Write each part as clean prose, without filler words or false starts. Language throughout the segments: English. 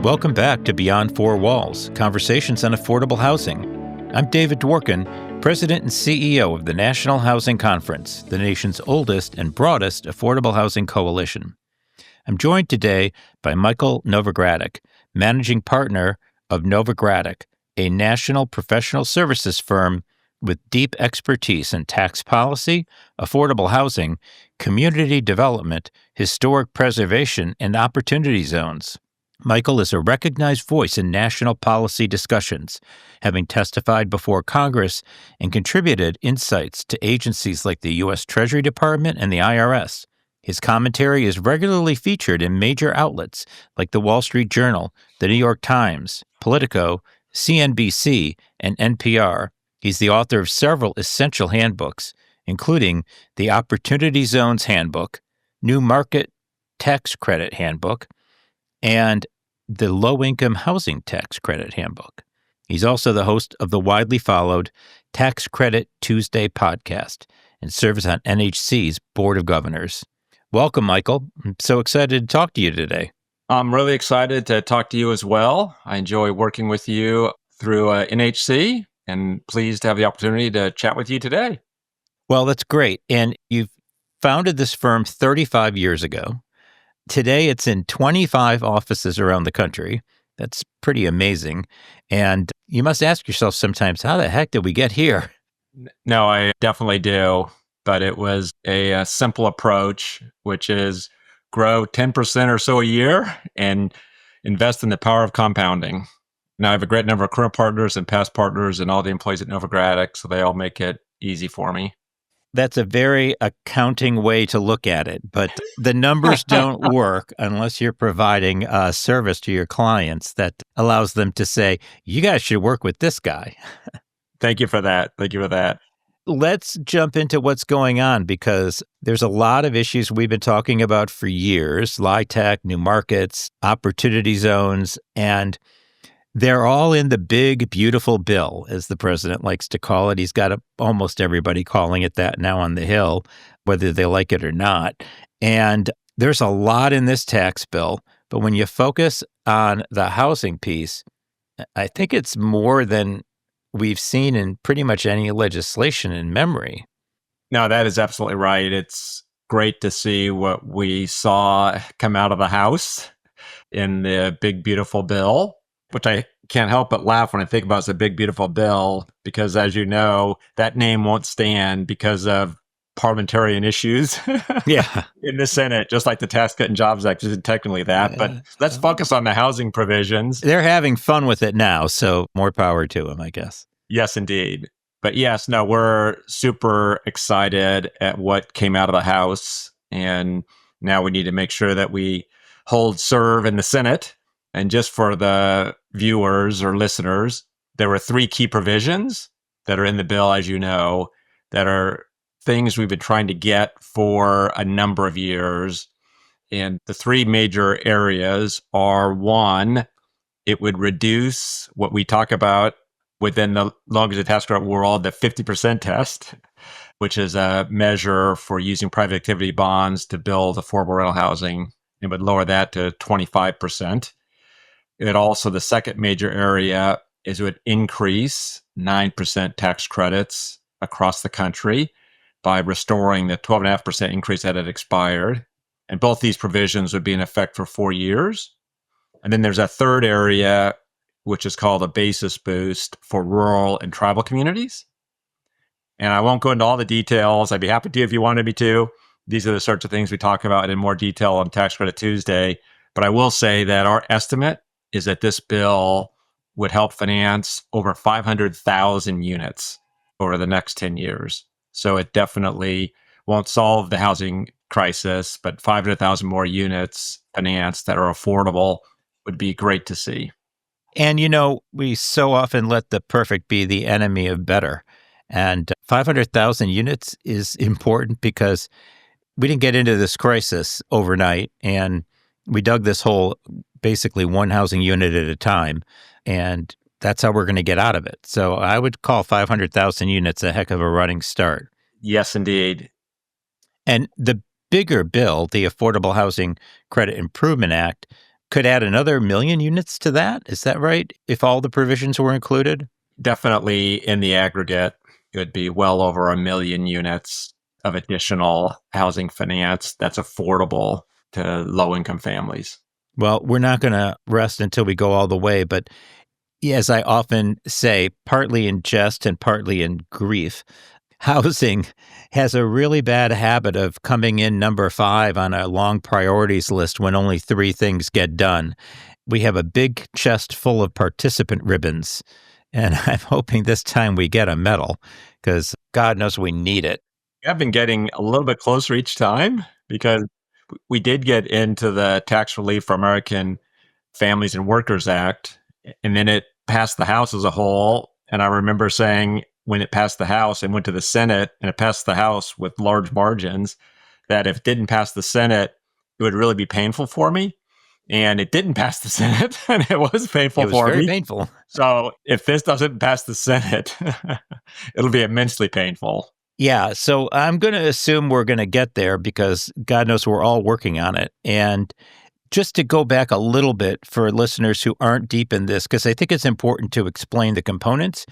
Welcome back to Beyond Four Walls, Conversations on Affordable Housing. I'm David Dworkin, President and CEO of the National Housing Conference, the nation's oldest and broadest affordable housing coalition. I'm joined today by Michael Novogradac, Managing Partner of Novogradac, a national professional services firm with deep expertise in tax policy, affordable housing, community development, historic preservation, and opportunity zones. Michael is a recognized voice in national policy discussions, having testified before Congress and contributed insights to agencies like the U.S. Treasury Department and the IRS. His commentary is regularly featured in major outlets like the Wall Street Journal, the New York Times, Politico, CNBC, and NPR. He's the author of several essential handbooks, including the Opportunity Zones Handbook, New Market Tax Credit Handbook, and the Low-Income Housing Tax Credit Handbook. He's also the host of the widely followed Tax Credit Tuesday podcast and serves on NHC's Board of Governors. Welcome, Michael. I'm so excited to talk to you today. I'm really excited to talk to you as well. I enjoy working with you through NHC and pleased to have the opportunity to chat with you today. Well, that's great. And you've founded this firm 35 years ago. Today, it's in 25 offices around the country. That's pretty amazing. And you must ask yourself sometimes, how the heck did we get here? No, I definitely do. But it was a simple approach, which is grow 10% or so a year and invest in the power of compounding. Now, I have a great number of current partners and past partners and all the employees at Novogradac, so they all make it easy for me. That's a very accounting way to look at it, but the numbers don't work unless you're providing a service to your clients that allows them to say, you guys should work with this guy. Thank you for that. Thank you for that. Let's jump into what's going on because there's a lot of issues we've been talking about for years, LIHTC, new markets, opportunity zones, and they're all in the big, beautiful bill, as the president likes to call it. He's got almost everybody calling it that now on the Hill, whether they like it or not. And there's a lot in this tax bill, but when you focus on the housing piece, I think it's more than we've seen in pretty much any legislation in memory. No, that is absolutely right. It's great to see what we saw come out of the House in the big, beautiful bill, which I can't help but laugh when I think about as a big, beautiful bill, because as you know, that name won't stand because of parliamentarian issues in the Senate, just like the Tax Cut and Jobs Act isn't technically that. But let's focus on the housing provisions. They're having fun with it now, so more power to them, I guess. Yes, indeed. But yes, no, we're super excited at what came out of the House. And now we need to make sure that we hold serve in the Senate. And just for the viewers or listeners, there were three key provisions that are in the bill, as you know, that are things we've been trying to get for a number of years. And the three major areas are, one, it would reduce what we talk about within the long-term tax credit world, the 50% test, which is a measure for using private activity bonds to build affordable rental housing. It would lower that to 25%. It also, the second major area is it would increase 9% tax credits across the country by restoring the 12.5% increase that had expired. And both these provisions would be in effect for 4 years. And then there's a third area, which is called a basis boost for rural and tribal communities. And I won't go into all the details. I'd be happy to if you wanted me to. These are the sorts of things we talk about in more detail on Tax Credit Tuesday. But I will say that our estimate is that this bill would help finance over 500,000 units over the next 10 years. So it definitely won't solve the housing crisis, but 500,000 more units financed that are affordable would be great to see. And, you know, we so often let the perfect be the enemy of better. And 500,000 units is important because we didn't get into this crisis overnight. And we dug this hole basically one housing unit at a time. And that's how we're going to get out of it. So I would call 500,000 units a heck of a running start. Yes, indeed. And the bigger bill, the Affordable Housing Credit Improvement Act, could add another million units to that. Is that right? If all the provisions were included? Definitely in the aggregate, it would be well over 1 million units of additional housing finance that's affordable to low income families. Well, we're not going to rest until we go all the way. But as I often say, partly in jest and partly in grief, housing has a really bad habit of coming in number 5 on a long priorities list when only 3 things get done. We have a big chest full of participant ribbons, and I'm hoping this time we get a medal because God knows we need it. I've been getting a little bit closer each time because we did get into the Tax Relief for American Families and Workers Act, and then it passed the House as a whole. And I remember saying when it passed the House and went to the Senate and it passed the House with large margins, that if it didn't pass the Senate, it would really be painful for me. And it didn't pass the Senate, and it was painful It was for very me. painful. So if this doesn't pass the Senate, it'll be immensely painful. Yeah, so I'm going to assume we're going to get there because God knows we're all working on it. And just to go back a little bit for listeners who aren't deep in this, because I think it's important to explain the components,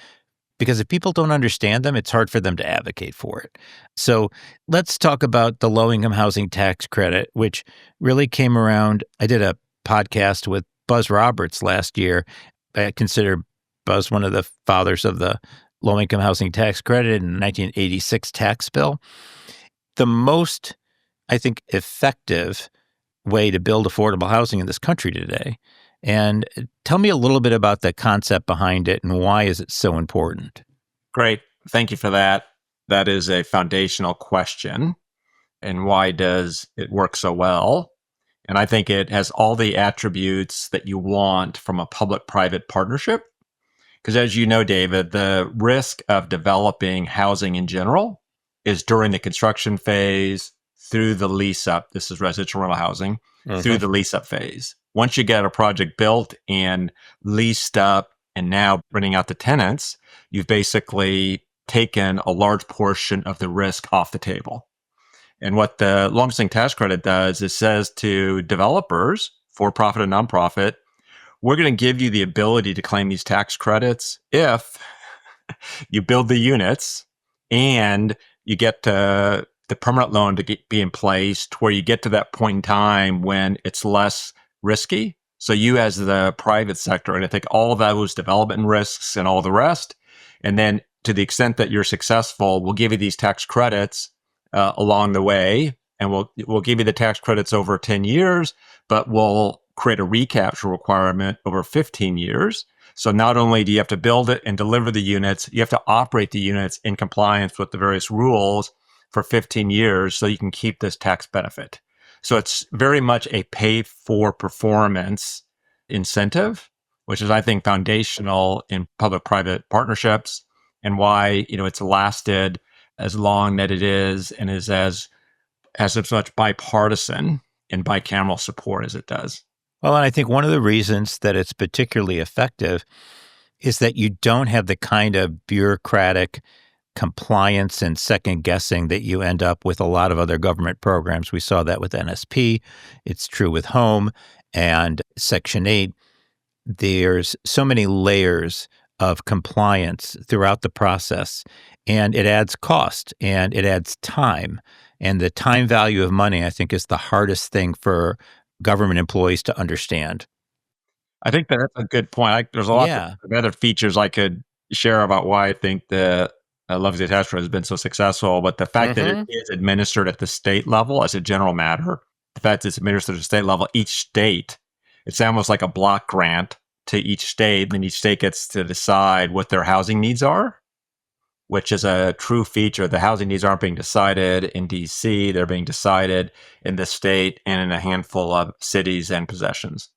because if people don't understand them, it's hard for them to advocate for it. So let's talk about the low-income housing tax credit, which really came around. I did a podcast with Buzz Roberts last year. I consider Buzz one of the fathers of the low-income housing tax credit in the 1986 tax bill. The most, I think, effective way to build affordable housing in this country today. And tell me a little bit about the concept behind it and why is it so important? Great. Thank you for that. That is a foundational question. And why does it work so well? And I think it has all the attributes that you want from a public-private partnership. Because as you know, David, the risk of developing housing in general is during the construction phase, through the lease up. This is residential rental housing, through the lease up phase. Once you get a project built and leased up and now renting out to tenants, you've basically taken a large portion of the risk off the table. And what the low-income tax credit does is says to developers, for-profit and nonprofit, we're going to give you the ability to claim these tax credits if you build the units and you get the permanent loan to be in place to where you get to that point in time when it's less risky. So you as the private sector are going to take all of those development risks and all the rest. And then to the extent that you're successful, we'll give you these tax credits along the way. And we'll give you the tax credits over 10 years, but we'll create a recapture requirement over 15 years. So not only do you have to build it and deliver the units, you have to operate the units in compliance with the various rules for 15 years so you can keep this tax benefit. So it's very much a pay for performance incentive, which is, I think, foundational in public-private partnerships and why, it's lasted as long that it is and is has as much bipartisan and bicameral support as it does. Well, and I think one of the reasons that it's particularly effective is that you don't have the kind of bureaucratic compliance and second guessing that you end up with a lot of other government programs. We saw that with NSP. It's true with home and Section 8. There's so many layers of compliance throughout the process, and it adds cost and it adds time. And the time value of money, I think, is the hardest thing for government employees to understand. I think that's a good point. There's a lot of other features I could share about why I think the Love Tax Credit has been so successful, but the fact that it is administered at the state level as a general matter, the fact that it's administered at the state level, each state, it's almost like a block grant to each state, and each state gets to decide what their housing needs are, which is a true feature. The housing needs aren't being decided in DC, they're being decided in the state and in a handful of cities and possessions.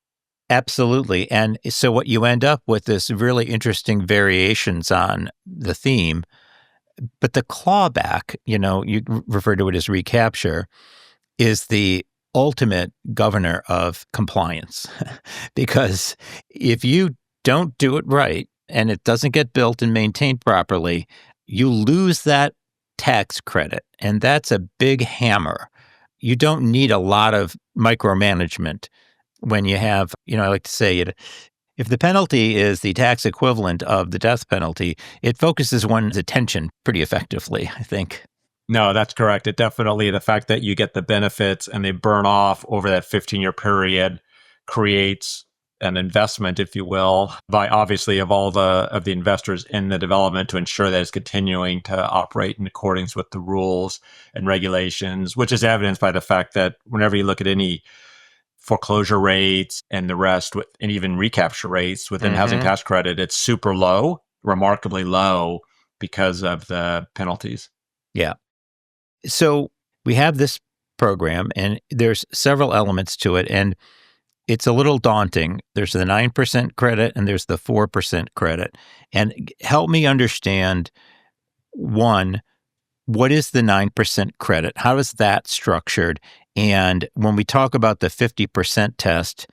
Absolutely. And so what you end up with is really interesting variations on the theme. But the clawback, you refer to it as recapture, is the ultimate governor of compliance. Because if you don't do it right and it doesn't get built and maintained properly, you lose that tax credit. And that's a big hammer. You don't need a lot of micromanagement. when you have, I like to say it, if the penalty is the tax equivalent of the death penalty, it focuses one's attention pretty effectively, I think. No, that's correct. It definitely, the fact that you get the benefits and they burn off over that 15-year period creates an investment, if you will, by obviously of the investors in the development to ensure that it's continuing to operate in accordance with the rules and regulations, which is evidenced by the fact that whenever you look at any foreclosure rates and the rest, and even recapture rates within the housing tax credit, it's super low, remarkably low because of the penalties. Yeah. So we have this program, and there's several elements to it, and it's a little daunting. There's the 9% credit and there's the 4% credit. And help me understand, one, what is the 9% credit? How is that structured? And when we talk about the 50% test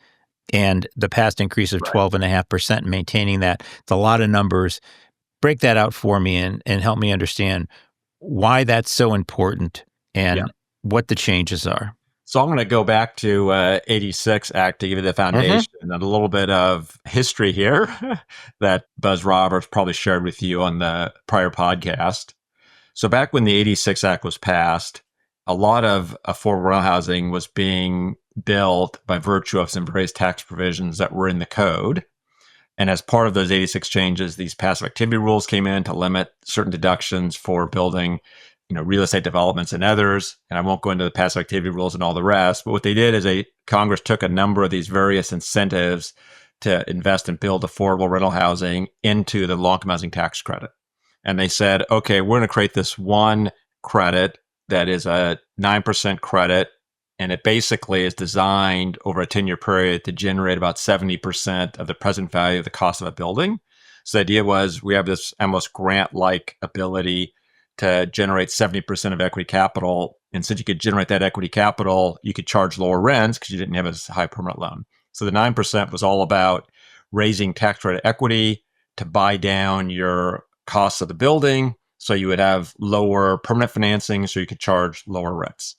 and the past increase of 12.5%, maintaining that, it's a lot of numbers. Break that out for me and help me understand why that's so important and what the changes are. So I'm going to go back to 86 Act to give you the foundation and a little bit of history here that Buzz Roberts probably shared with you on the prior podcast. So back when the 86 Act was passed, a lot of affordable rental housing was being built by virtue of some various tax provisions that were in the code. And as part of those 86 changes, these passive activity rules came in to limit certain deductions for building real estate developments and others. And I won't go into the passive activity rules and all the rest. But what they did is Congress took a number of these various incentives to invest and build affordable rental housing into the low-income housing tax credit. And they said, okay, we're going to create this one credit that is a 9% credit. And it basically is designed over a 10-year period to generate about 70% of the present value of the cost of a building. So the idea was we have this almost grant-like ability to generate 70% of equity capital. And since you could generate that equity capital, you could charge lower rents because you didn't have a high permanent loan. So the 9% was all about raising tax credit equity to buy down your costs of the building. So you would have lower permanent financing, so you could charge lower rents.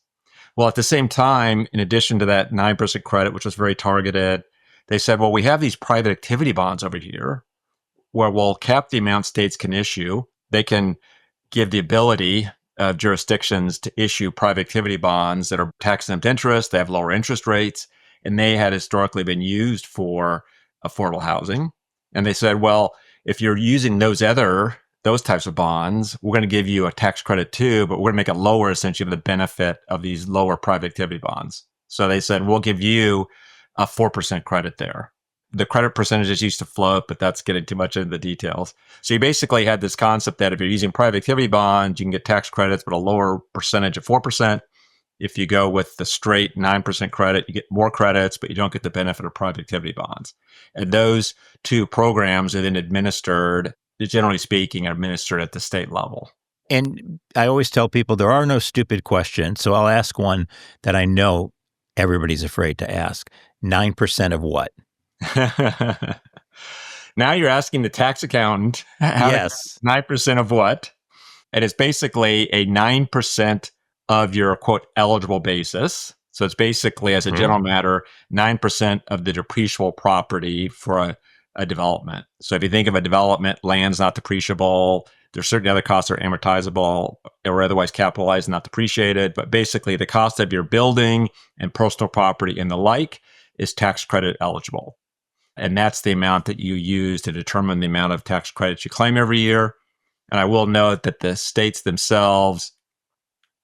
Well, at the same time, in addition to that 9% credit, which was very targeted, they said, well, we have these private activity bonds over here where we'll cap the amount states can issue. They can give the ability of jurisdictions to issue private activity bonds that are tax-exempt interest. They have lower interest rates, and they had historically been used for affordable housing. And they said, well, if you're using those types of bonds, we're going to give you a tax credit too, but we're going to make it lower essentially of the benefit of these lower private activity bonds. So they said, we'll give you a 4% credit there. The credit percentages used to float, but that's getting too much into the details. So you basically had this concept that if you're using private activity bonds, you can get tax credits, but a lower percentage of 4%. If you go with the straight 9% credit, you get more credits, but you don't get the benefit of private activity bonds. And those two programs are then administered, generally speaking, are administered at the state level. And I always tell people there are no stupid questions. So I'll ask one that I know everybody's afraid to ask. 9% of what? Now you're asking the tax accountant, yes, 9% of what? And it's basically a 9% of your quote eligible basis. So it's basically, as a general matter, 9% of the depreciable property for a development. So if you think of a development, land's not depreciable. There's certain other costs that are amortizable or otherwise capitalized, not depreciated. But basically, the cost of your building and personal property and the like is tax credit eligible. And that's the amount that you use to determine the amount of tax credits you claim every year. And I will note that the states themselves,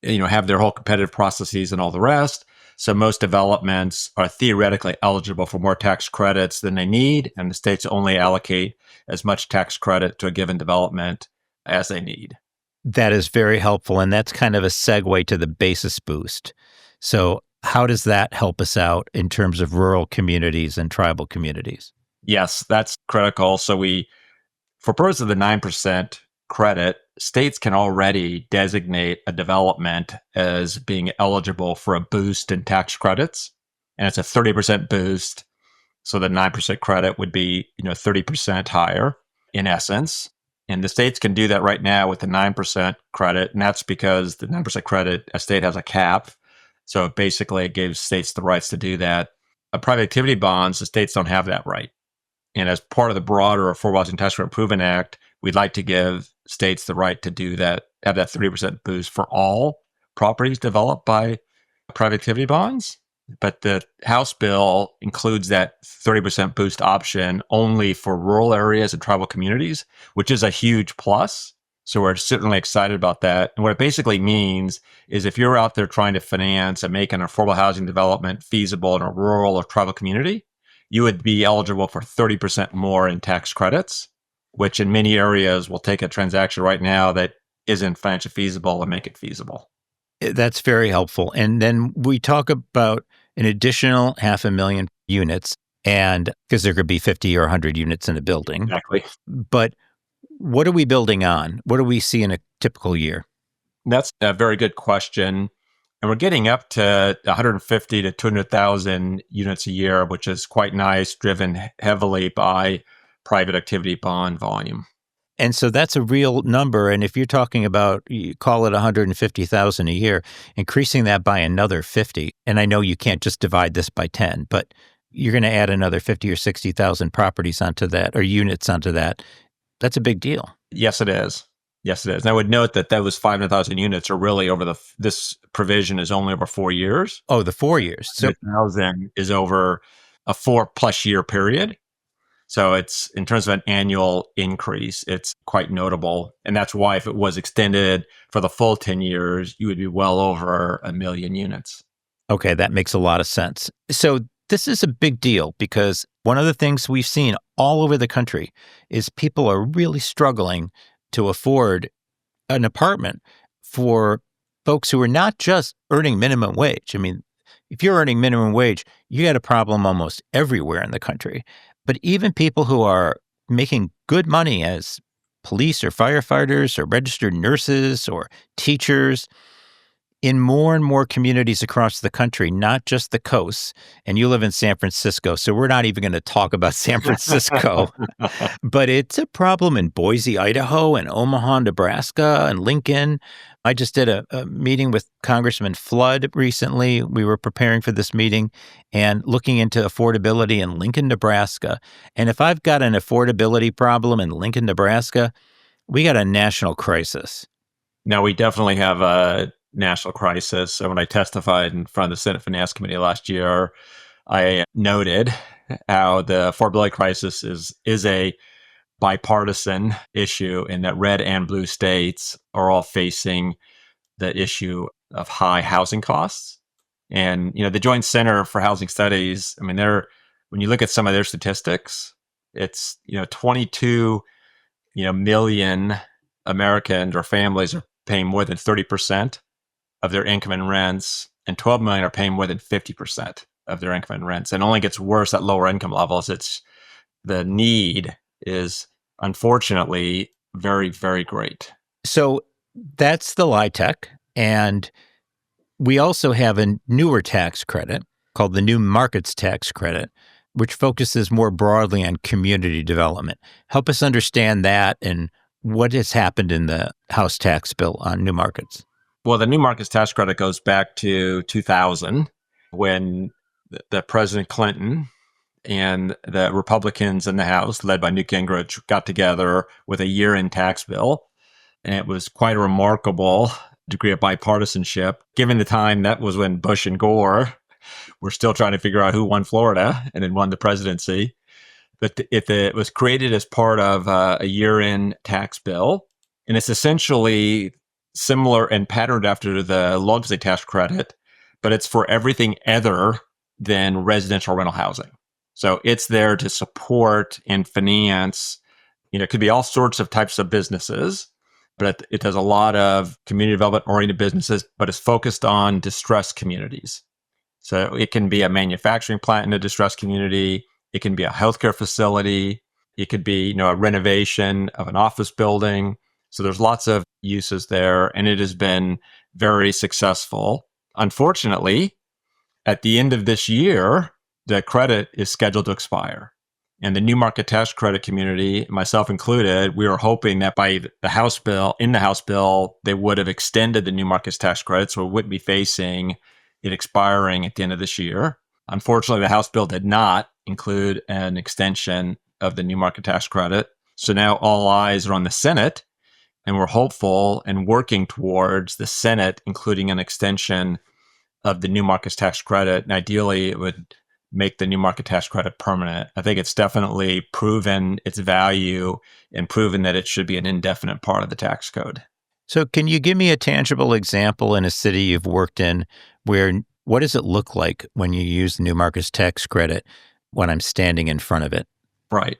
have their whole competitive processes and all the rest. So most developments are theoretically eligible for more tax credits than they need, and the states only allocate as much tax credit to a given development as they need. That is very helpful, and that's kind of a segue to the basis boost. So how does that help us out in terms of rural communities and tribal communities? Yes, that's critical. So for purposes of the 9% credit, states can already designate a development as being eligible for a boost in tax credits. And it's a 30% boost. So the 9% credit would be, 30% higher in essence. And the states can do that right now with the 9% credit. And that's because the 9% credit, a state has a cap. So basically it gives states the rights to do that private activity bonds, the states don't have that right. And as part of the broader Affordable Housing Tax Credit Improvement Act, we'd like to give states the right to do that, have that 30% boost for all properties developed by private activity bonds. But the House bill includes that 30% boost option only for rural areas and tribal communities, which is a huge plus. So we're certainly excited about that. And what it basically means is if you're out there trying to finance and make an affordable housing development feasible in a rural or tribal community, you would be eligible for 30% more in tax credits, which in many areas will take a transaction right now that isn't financially feasible and make it feasible. That's very helpful. And then we talk about an additional 500,000 units, and because there could be 50 or 100 units in a building. Exactly. But what are we building on? What do we see in a typical year? That's a very good question. And we're getting up to 150 to 200,000 units a year, which is quite nice, driven heavily by private activity bond volume. And so that's a real number. And if you're talking about, you call it 150,000 a year, increasing that by another 50, and I know you can't just divide this by 10, but you're going to add another 50 or 60,000 properties onto that, or units onto that. That's a big deal. Yes, it is. Yes, it is. And I would note that those 500,000 units are really this provision is only over 4 years. Oh, the 4 years. So 1,000 is over a 4+ year period. So it's, in terms of an annual increase, it's quite notable. And that's why if it was extended for the full 10 years, you would be well over 1 million units. Okay, that makes a lot of sense. So this is a big deal because one of the things we've seen all over the country is people are really struggling to afford an apartment for folks who are not just earning minimum wage. I mean, if you're earning minimum wage, you got a problem almost everywhere in the country. But even people who are making good money as police or firefighters or registered nurses or teachers in more and more communities across the country, not just the coasts, and you live in San Francisco, so we're not even going to talk about San Francisco, but it's a problem in Boise, Idaho, and Omaha, Nebraska, and Lincoln. I just did a meeting with Congressman Flood recently. We were preparing for this meeting and looking into affordability in Lincoln, Nebraska. And if I've got an affordability problem in Lincoln, Nebraska, we got a national crisis. Now, we definitely have a national crisis. So when I testified in front of the Senate Finance Committee last year, I noted how the affordability crisis is a bipartisan issue, and that red and blue states are all facing the issue of high housing costs. And, the Joint Center for Housing Studies, I mean, when you look at some of their statistics, it's, 22, million Americans or families are paying more than 30% of their income in rents, and 12 million are paying more than 50% of their income in rents. And it only gets worse at lower income levels. The need is unfortunately very, very great. So that's the LIHTC. And we also have a newer tax credit called the New Markets Tax Credit, which focuses more broadly on community development. Help us understand that and what has happened in the House tax bill on new markets. Well, the New Markets Tax Credit goes back to 2000 when the President Clinton and the Republicans in the House, led by Newt Gingrich, got together with a year-end tax bill. And it was quite a remarkable degree of bipartisanship. Given the time, that was when Bush and Gore were still trying to figure out who won Florida and then won the presidency. But it was created as part of a year-end tax bill. And it's essentially similar and patterned after the low estate tax credit, but it's for everything other than residential rental housing. So it's there to support and finance, it could be all sorts of types of businesses, but it does a lot of community development oriented businesses, but it's focused on distressed communities. So it can be a manufacturing plant in a distressed community. It can be a healthcare facility. It could be, a renovation of an office building. So there's lots of uses there, and it has been very successful. Unfortunately, at the end of this year, the credit is scheduled to expire. And the New Market Tax Credit community, myself included, we were hoping that by the House bill, they would have extended the New Markets Tax Credit, so we wouldn't be facing it expiring at the end of this year. Unfortunately, the House bill did not include an extension of the new market tax credit. So now all eyes are on the Senate, and we're hopeful and working towards the Senate including an extension of the new market tax credit. And ideally, it would make the new market tax credit permanent. I think it's definitely proven its value and proven that it should be an indefinite part of the tax code. So, can you give me a tangible example in a city you've worked in where what does it look like when you use the new market's tax credit when I'm standing in front of it? Right.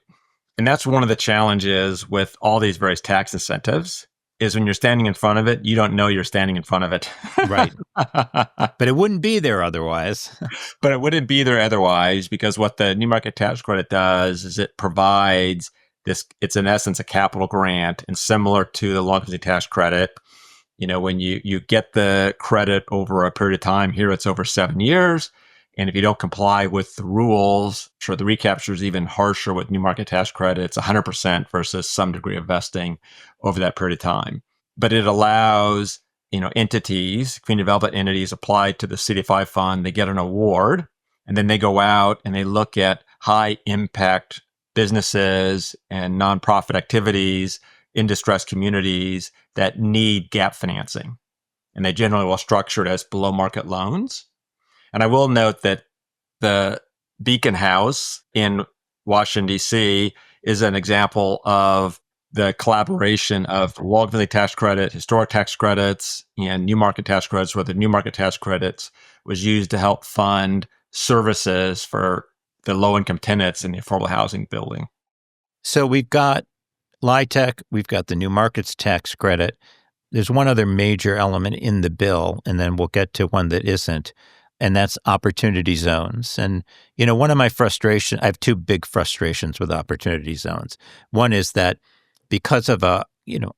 And that's one of the challenges with all these various tax incentives is when you're standing in front of it, you don't know you're standing in front of it. Right. But it wouldn't be there otherwise. But it wouldn't be there otherwise, because what the new market tax credit does is it provides this, it's in essence a capital grant, and similar to the long-term tax credit, when you get the credit over a period of time, here it's over 7 years. And if you don't comply with the rules, sure, the recapture is even harsher with new market tax credit. It's 100% versus some degree of vesting over that period of time. But it allows, entities, community development entities apply to the CD5 fund, they get an award, and then they go out and they look at high impact businesses and nonprofit activities in distressed communities that need gap financing. And they generally will structure it as below market loans. And I will note that the Beacon House in Washington, D.C. is an example of the collaboration of long-term tax credit, historic tax credits, and new market tax credits, where the new market tax credits was used to help fund services for the low-income tenants in the affordable housing building. So we've got LIHTC, we've got the new markets tax credit. There's one other major element in the bill, and then we'll get to one that isn't, and that's opportunity zones. And, one of my frustrations, I have two big frustrations with opportunity zones. One is that because of a,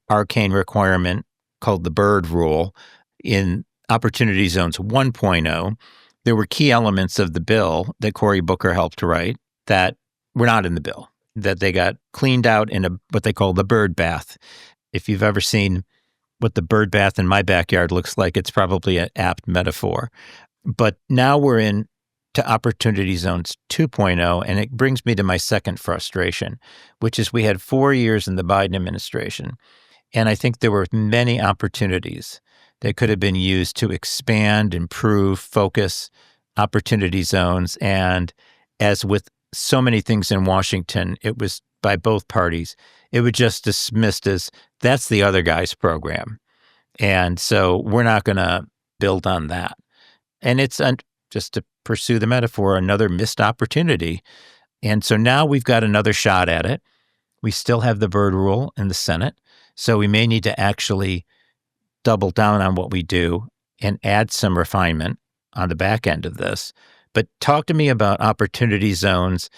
arcane requirement called the Byrd Rule in Opportunity Zones 1.0, there were key elements of the bill that Cory Booker helped write that were not in the bill, that they got cleaned out in what they call the bird bath. If you've ever seen what the bird bath in my backyard looks like, it's probably an apt metaphor. But now we're in to Opportunity Zones 2.0, and it brings me to my second frustration, which is we had 4 years in the Biden administration, and I think there were many opportunities that could have been used to expand, improve, focus opportunity zones. And as with so many things in Washington, it was by both parties, it was just dismissed as that's the other guy's program. And so we're not going to build on that. And it's, just to pursue the metaphor, another missed opportunity. And so now we've got another shot at it. We still have the Byrd Rule in the Senate. So we may need to actually double down on what we do and add some refinement on the back end of this. But talk to me about opportunity zones,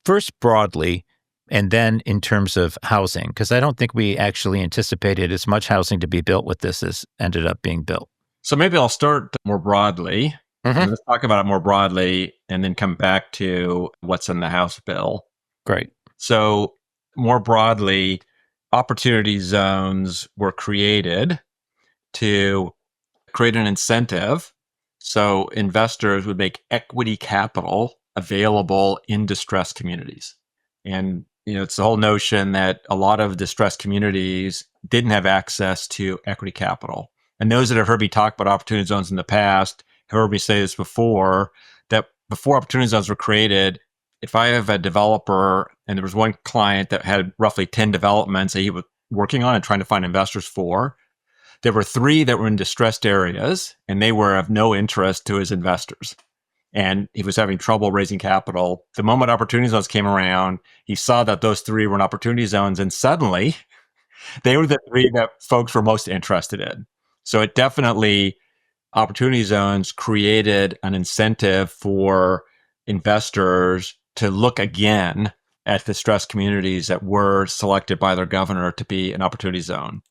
first broadly, and then in terms of housing, because I don't think we actually anticipated as much housing to be built with this as ended up being built. So maybe I'll start more broadly. Mm-hmm. Let's talk about it more broadly and then come back to what's in the House bill. Great. So more broadly, opportunity zones were created to create an incentive so investors would make equity capital available in distressed communities. And it's the whole notion that a lot of distressed communities didn't have access to equity capital. And those that have heard me talk about opportunity zones in the past have heard me say this before, that before opportunity zones were created, if I have a developer and there was one client that had roughly 10 developments that he was working on and trying to find investors for, there were 3 that were in distressed areas and they were of no interest to his investors. And he was having trouble raising capital. The moment opportunity zones came around, he saw that those 3 were in opportunity zones, and suddenly they were the 3 that folks were most interested in. So it definitely, opportunity zones created an incentive for investors to look again at distressed communities that were selected by their governor to be an opportunity zone.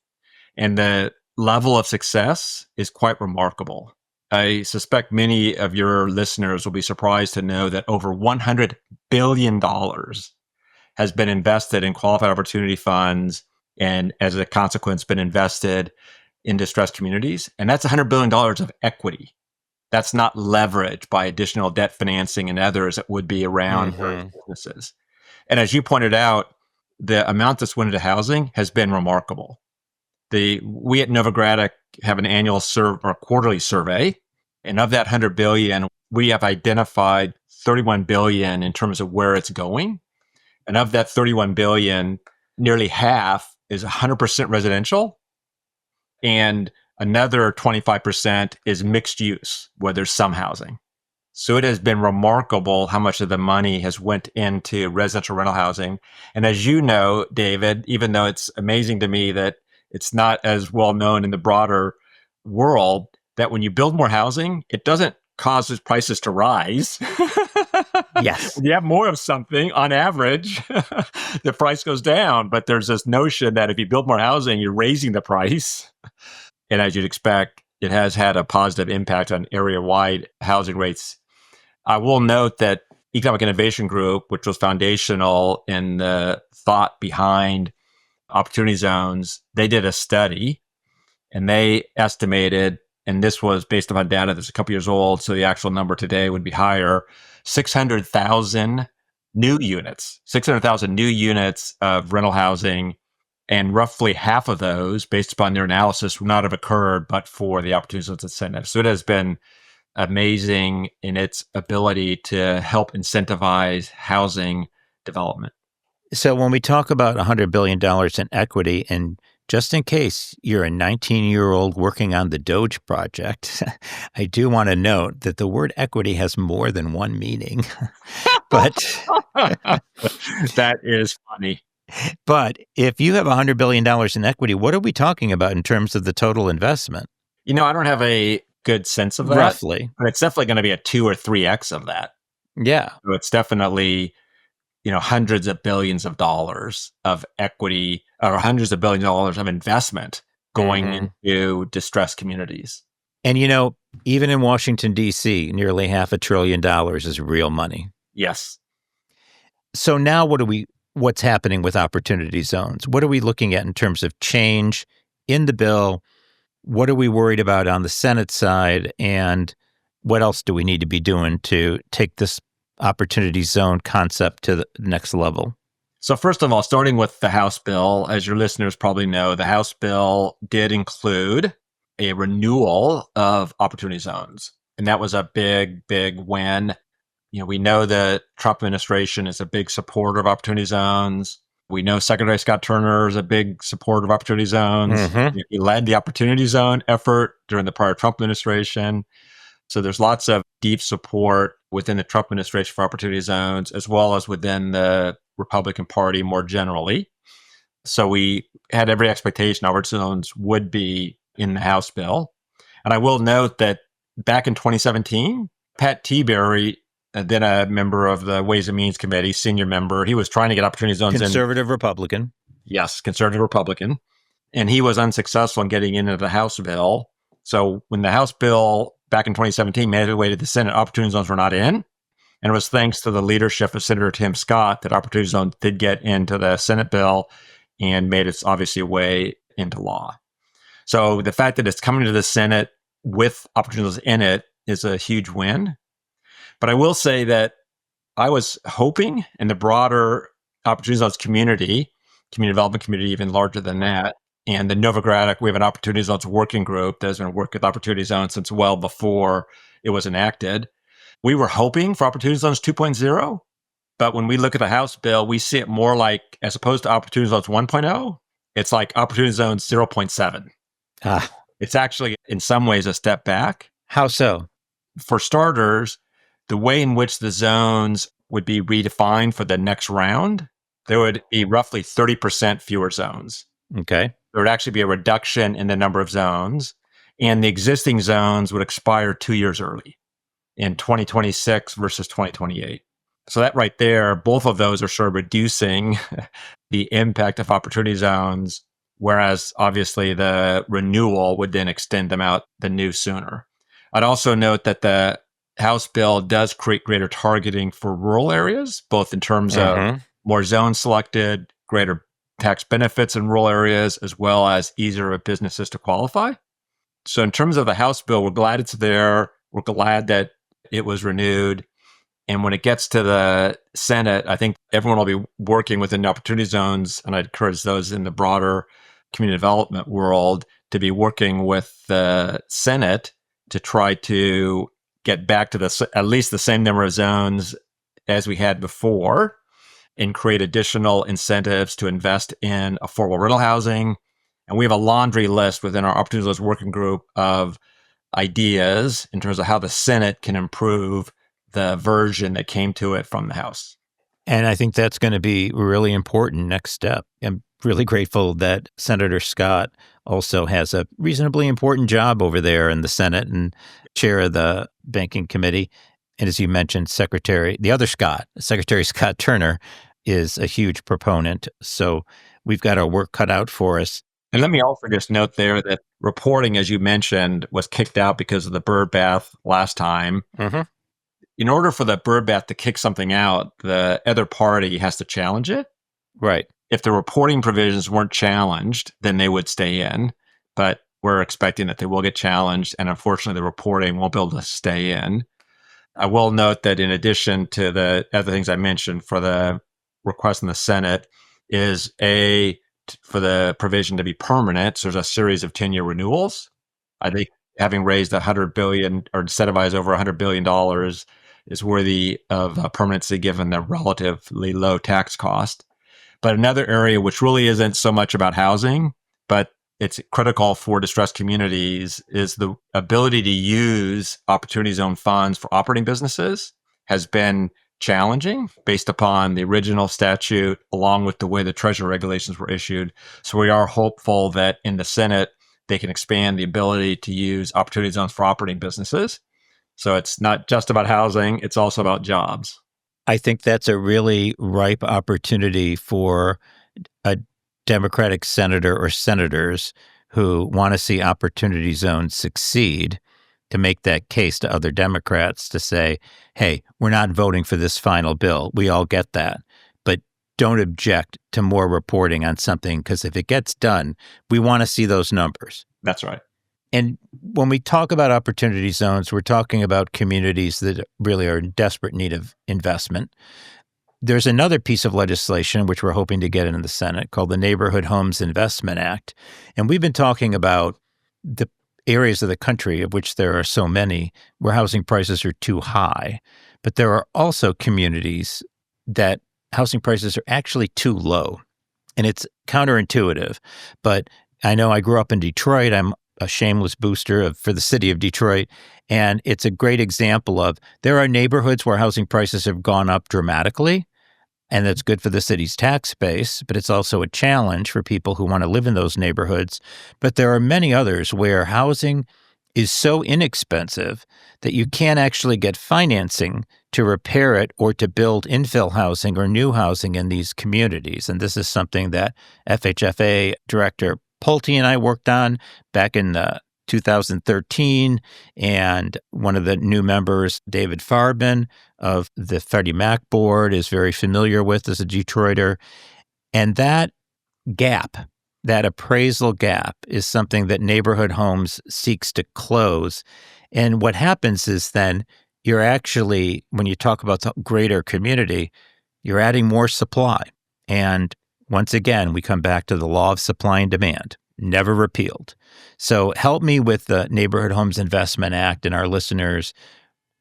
And the level of success is quite remarkable. I suspect many of your listeners will be surprised to know that over $100 billion has been invested in qualified opportunity funds, and as a consequence, been invested in distressed communities. And that's $100 billion of equity That's not leveraged by additional debt financing and others that would be around various businesses. And as you pointed out, the amount that's went into housing has been remarkable. We at Novogradac have an annual or quarterly survey, and of that 100 billion, we have identified 31 billion in terms of where it's going. And of that 31 billion, nearly half is 100% residential, and another 25% is mixed use, where there's some housing. So it has been remarkable how much of the money has went into residential rental housing. And as you know, David, even though it's amazing to me that it's not as well known in the broader world, that when you build more housing, it doesn't cause its prices to rise. Yes. When you have more of something, on average, the price goes down. But there's this notion that if you build more housing, you're raising the price. And as you'd expect, it has had a positive impact on area-wide housing rates. I will note that Economic Innovation Group, which was foundational in the thought behind opportunity zones, they did a study and they estimated, and this was based upon data that's a couple years old, so the actual number today would be higher, 600,000 new units, 600,000 new units of rental housing. And roughly half of those, based upon their analysis, would not have occurred but for the opportunity zones incentive. So it has been amazing in its ability to help incentivize housing development. So when we talk about $100 billion in equity, and just in case you're a 19-year-old working on the Doge project, I do want to note that the word equity has more than one meaning. But that is funny. But if you have $100 billion in equity, what are we talking about in terms of the total investment? I don't have a good sense of that. Roughly. But it's definitely going to be a 2 or 3x of that. Yeah. So it's definitely, hundreds of billions of dollars of equity or hundreds of billions of dollars of investment going into distressed communities. And, even in Washington, D.C., nearly $500 billion is real money. Yes. So now what's happening with opportunity zones? What are we looking at in terms of change in the bill? What are we worried about on the Senate side? And what else do we need to be doing to take this opportunity zone concept to the next level? So first of all, starting with the House bill, as your listeners probably know, the House bill did include a renewal of opportunity zones. And that was a big, big win. We know the Trump administration is a big supporter of opportunity zones. We know Secretary Scott Turner is a big supporter of opportunity zones. He led the opportunity zone effort during the prior Trump administration. So there's lots of deep support within the Trump administration for opportunity zones, as well as within the Republican Party more generally. So we had every expectation opportunity zones would be in the House bill. And I will note that back in 2017, Pat Tiberi, then a member of the Ways and Means Committee, senior member, he was trying to get opportunity zones Conservative Republican. Yes, conservative Republican. And he was unsuccessful in getting into the House bill. So when the House bill back in 2017 made its way to the Senate, opportunity zones were not in. And it was thanks to the leadership of Senator Tim Scott that opportunity zones did get into the Senate bill and made its obviously way into law. So the fact that it's coming to the Senate with opportunity zones in it is a huge win. But I will say that I was hoping in the broader opportunity zones community development community, even larger than that, and the Novogradac, we have an opportunity zones working group that has been working with opportunity zones since well before it was enacted. We were hoping for opportunity zones 2.0, but when we look at the House bill, we see it more like, as opposed to opportunity zones 1.0, it's like opportunity zones 0.7. It's actually, in some ways, a step back. How so? For starters, the way in which the zones would be redefined for the next round, there would be roughly 30% fewer zones. Okay. There would actually be a reduction in the number of zones, and the existing zones would expire 2 years early in 2026 versus 2028. So that right there, both of those are sort of reducing the impact of opportunity zones, whereas obviously the renewal would then extend them out the new sooner. I'd also note that the House bill does create greater targeting for rural areas, both in terms of more zones selected, greater tax benefits in rural areas, as well as easier for businesses to qualify. So in terms of the House bill, we're glad it's there. We're glad that it was renewed. And when it gets to the Senate, I think everyone will be working within the opportunity zones. And I'd encourage those in the broader community development world to be working with the Senate to try to get back to at least the same number of zones as we had before and create additional incentives to invest in affordable rental housing. And we have a laundry list within our opportunity list working group of ideas in terms of how the Senate can improve the version that came to it from the House. And I think that's going to be a really important next step. I'm really grateful that Senator Scott also has a reasonably important job over there in the Senate and chair of the Banking Committee. And as you mentioned, Secretary Scott Turner is a huge proponent. So we've got our work cut out for us. And let me also just note there that reporting, as you mentioned, was kicked out because of the bird bath last time. Mm-hmm. In order for the bird bath to kick something out, the other party has to challenge it. Right. If the reporting provisions weren't challenged, then they would stay in. But we're expecting that they will get challenged. And unfortunately, the reporting won't be able to stay in. I will note that in addition to the other things I mentioned for the request in the Senate is for the provision to be permanent. So there's a series of 10-year renewals. I think having raised $100 billion or incentivized over $100 billion is worthy of permanency given the relatively low tax cost. But another area which really isn't so much about housing, but it's critical for distressed communities is the ability to use opportunity zone funds for operating businesses has been challenging based upon the original statute, along with the way the Treasury regulations were issued. So we are hopeful that in the Senate, they can expand the ability to use opportunity zones for operating businesses. So it's not just about housing, it's also about jobs. I think that's a really ripe opportunity for a Democratic senator or senators who want to see opportunity zones succeed to make that case to other Democrats to say, hey, we're not voting for this final bill. We all get that. But don't object to more reporting on something, because if it gets done, we want to see those numbers. That's right. And when we talk about opportunity zones, we're talking about communities that really are in desperate need of investment. There's another piece of legislation which we're hoping to get in the Senate called the Neighborhood Homes Investment Act. And we've been talking about the areas of the country, of which there are so many, where housing prices are too high. But there are also communities that housing prices are actually too low. And it's counterintuitive. But I know I grew up in Detroit. I'm a shameless booster for the city of Detroit. And it's a great example of there are neighborhoods where housing prices have gone up dramatically. And that's good for the city's tax base, but it's also a challenge for people who want to live in those neighborhoods. But there are many others where housing is so inexpensive that you can't actually get financing to repair it or to build infill housing or new housing in these communities. And this is something that FHFA Director Pulte and I worked on back in 2013, and one of the new members, David Farbin of the Freddie Mac board, is very familiar with as a Detroiter. And that gap, that appraisal gap, is something that Neighborhood Homes seeks to close. And what happens is then you're actually, when you talk about the greater community, you're adding more supply. And once again, we come back to the law of supply and demand, never repealed. So help me with the Neighborhood Homes Investment Act and our listeners.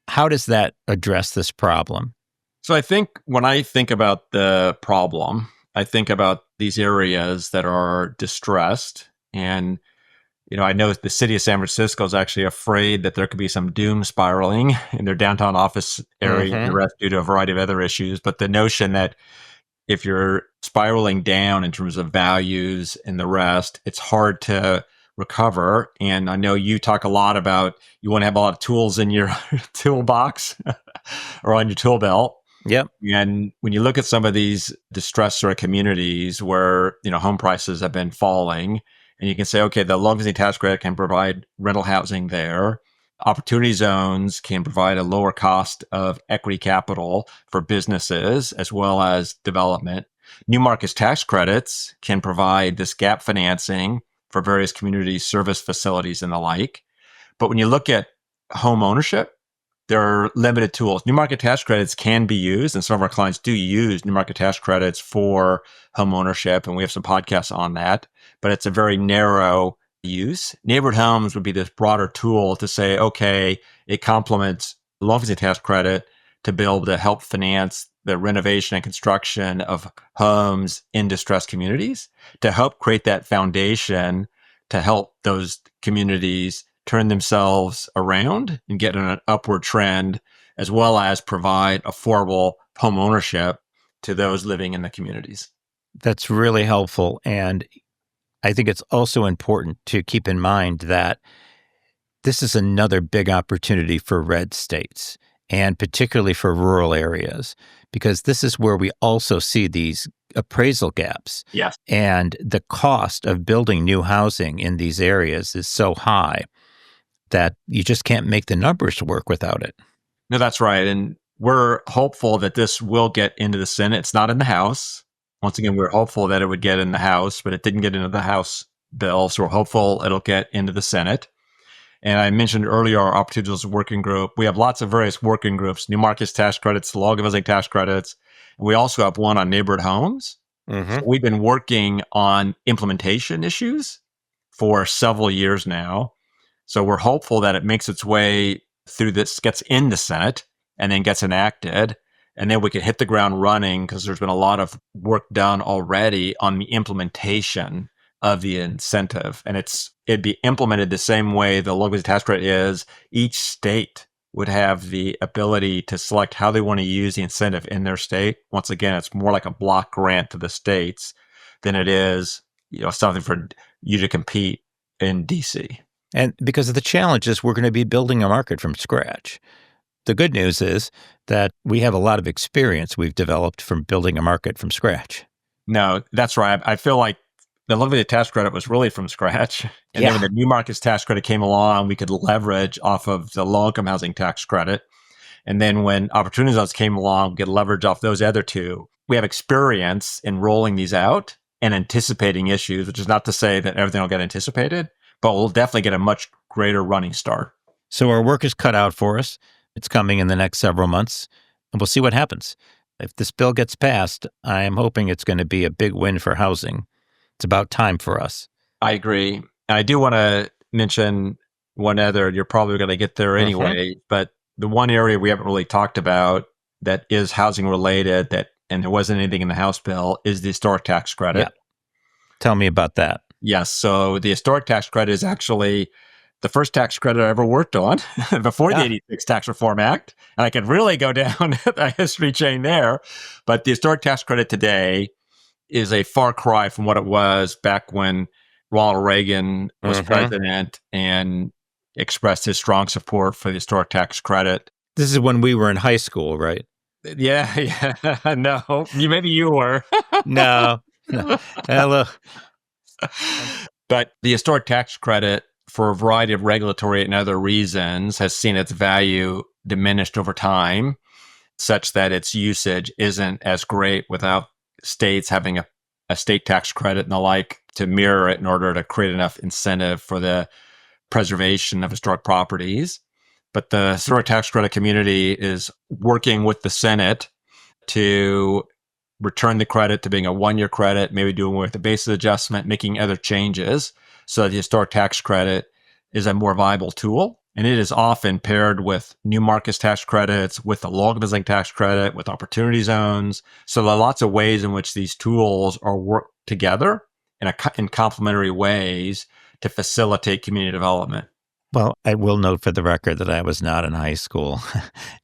How does that address this problem? So I think when I think about the problem, I think about these areas that are distressed. And, I know the city of San Francisco is actually afraid that there could be some doom spiraling in their downtown office area and the rest due to a variety of other issues. But the notion that if you're spiraling down in terms of values and the rest, it's hard to recover. And I know you talk a lot about you want to have a lot of tools in your toolbox or on your tool belt. Yep. And when you look at some of these distressed sort of communities where, home prices have been falling, and you can say, okay, the low income tax credit can provide rental housing there. Opportunity zones can provide a lower cost of equity capital for businesses as well as development. New markets tax credits can provide this gap financing for various community service facilities and the like. But when you look at home ownership, there are limited tools. New market tax credits can be used, and some of our clients do use new market tax credits for home ownership, and we have some podcasts on that, but it's a very narrow use. Neighborhood homes would be this broader tool to say, okay, it complements low income tax credit to be able to help finance the renovation and construction of homes in distressed communities, to help create that foundation to help those communities turn themselves around and get on an upward trend, as well as provide affordable home ownership to those living in the communities. That's really helpful. And I think it's also important to keep in mind that this is another big opportunity for red states, and particularly for rural areas, because this is where we also see these appraisal gaps. Yes. And the cost of building new housing in these areas is so high that you just can't make the numbers work without it. No, that's right. And we're hopeful that this will get into the Senate. It's not in the House. Once again, we're hopeful that it would get in the House, but it didn't get into the House bill. So we're hopeful it'll get into the Senate. And I mentioned earlier our Opportunities Working Group. We have lots of various working groups, new markets tax credits, low income tax credits. And we also have one on neighborhood homes. So we've been working on implementation issues for several years now. So we're hopeful that it makes its way through this, gets in the Senate, and then gets enacted. And then we can hit the ground running, because there's been a lot of work done already on the implementation of the incentive. And it'd be implemented the same way the local tax credit is. Each state would have the ability to select how they want to use the incentive in their state. Once again, it's more like a block grant to the states than it is, something for you to compete in DC. And because of the challenges, we're going to be building a market from scratch. The good news is that we have a lot of experience we've developed from building a market from scratch. No, that's right. I feel like the limited tax credit was really from scratch. And then when the new markets tax credit came along, we could leverage off of the low income housing tax credit. And then when opportunity zones came along, we could leverage off those other two. We have experience in rolling these out and anticipating issues, which is not to say that everything will get anticipated, but we'll definitely get a much greater running start. So our work is cut out for us. It's coming in the next several months, and we'll see what happens. If this bill gets passed, I am hoping it's going to be a big win for housing. It's about time for us. I agree. And I do want to mention one other, you're probably going to get there anyway, but the one area we haven't really talked about that is housing related, and there wasn't anything in the House bill, is the historic tax credit. Yeah. Tell me about that. Yes. So the historic tax credit is actually the first tax credit I ever worked on before the 86 Tax Reform Act. And I could really go down a history chain there. But the historic tax credit today is a far cry from what it was back when Ronald Reagan was president and expressed his strong support for the historic tax credit. This is when we were in high school, right? Yeah. No, maybe you were. No. Hello. But the historic tax credit, for a variety of regulatory and other reasons, has seen its value diminished over time, such that its usage isn't as great without states having a state tax credit and the like to mirror it in order to create enough incentive for the preservation of historic properties. But the historic tax credit community is working with the Senate to return the credit to being a one-year credit, maybe doing with a basis adjustment, making other changes so that the historic tax credit is a more viable tool. And it is often paired with new markets tax credits, with the low income tax credit, with opportunity zones. So there are lots of ways in which these tools are worked together in complementary ways to facilitate community development. Well, I will note for the record that I was not in high school.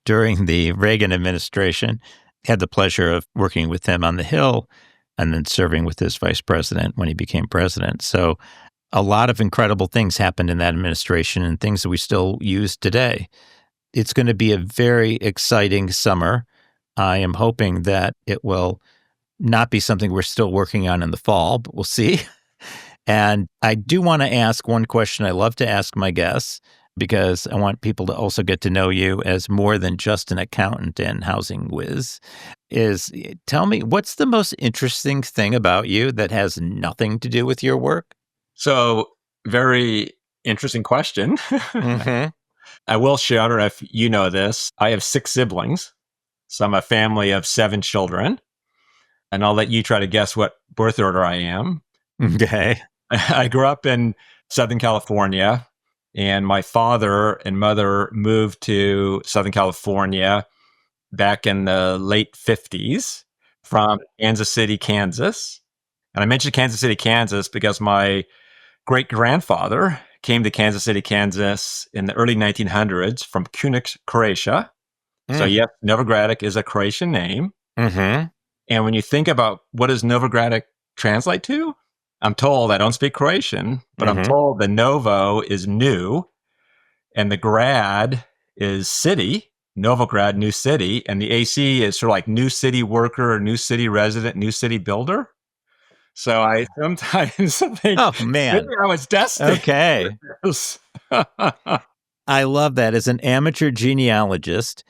During the Reagan administration, I had the pleasure of working with him on the Hill and then serving with his vice president when he became president. So a lot of incredible things happened in that administration and things that we still use today. It's going to be a very exciting summer. I am hoping that it will not be something we're still working on in the fall, but we'll see. And I do want to ask one question I love to ask my guests, because I want people to also get to know you as more than just an accountant and housing whiz, is tell me, what's the most interesting thing about you that has nothing to do with your work? So, very interesting question. I will share, I don't know if you know this, I have 6 siblings. So I'm a family of 7 children. And I'll let you try to guess what birth order I am. Okay. I grew up in Southern California, and my father and mother moved to Southern California back in the late 50s from Kansas City, Kansas. And I mentioned Kansas City, Kansas because my great grandfather came to Kansas City, Kansas in the early 1900s from Kunic, Croatia. So, yes, Novogradac is a Croatian name. Mm-hmm. And when you think about what does Novogradac translate to, I'm told, I don't speak Croatian, but I'm told the Novo is new and the grad is city, Novograd, new city, and the AC is sort of like new city worker, or new city resident, new city builder. So I sometimes think Oh, man. maybe I was destined. Okay. I love that. As an amateur genealogist,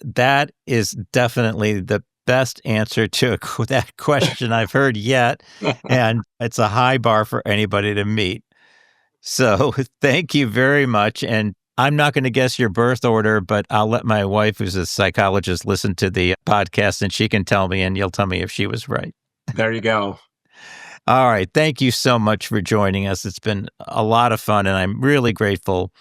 that is definitely the best answer to that question I've heard yet. And it's a high bar for anybody to meet. So thank you very much. And I'm not going to guess your birth order, but I'll let my wife, who's a psychologist, listen to the podcast and she can tell me, and you'll tell me if she was right. There you go. All right. Thank you so much for joining us. It's been a lot of fun, and I'm really grateful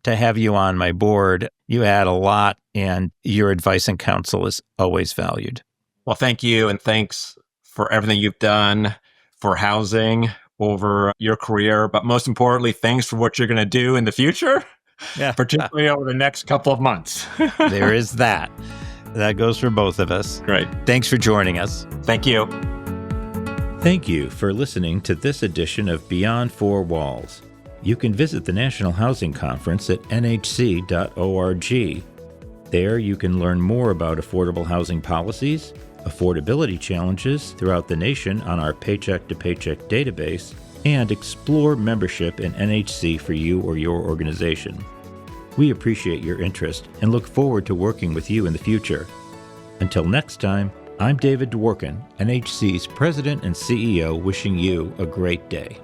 to have you on my board. You add a lot, and your advice and counsel is always valued. Well, thank you. And thanks for everything you've done for housing over your career. But most importantly, thanks for what you're going to do in the future, particularly over the next couple of months. There is that. That goes for both of us. Great. Thanks for joining us. Thank you. Thank you for listening to this edition of Beyond Four Walls. You can visit the National Housing Conference at nhc.org. There you can learn more about affordable housing policies, affordability challenges throughout the nation on our Paycheck to Paycheck database, and explore membership in NHC for you or your organization. We appreciate your interest and look forward to working with you in the future. Until next time, I'm David Dworkin, NHC's President and CEO, wishing you a great day.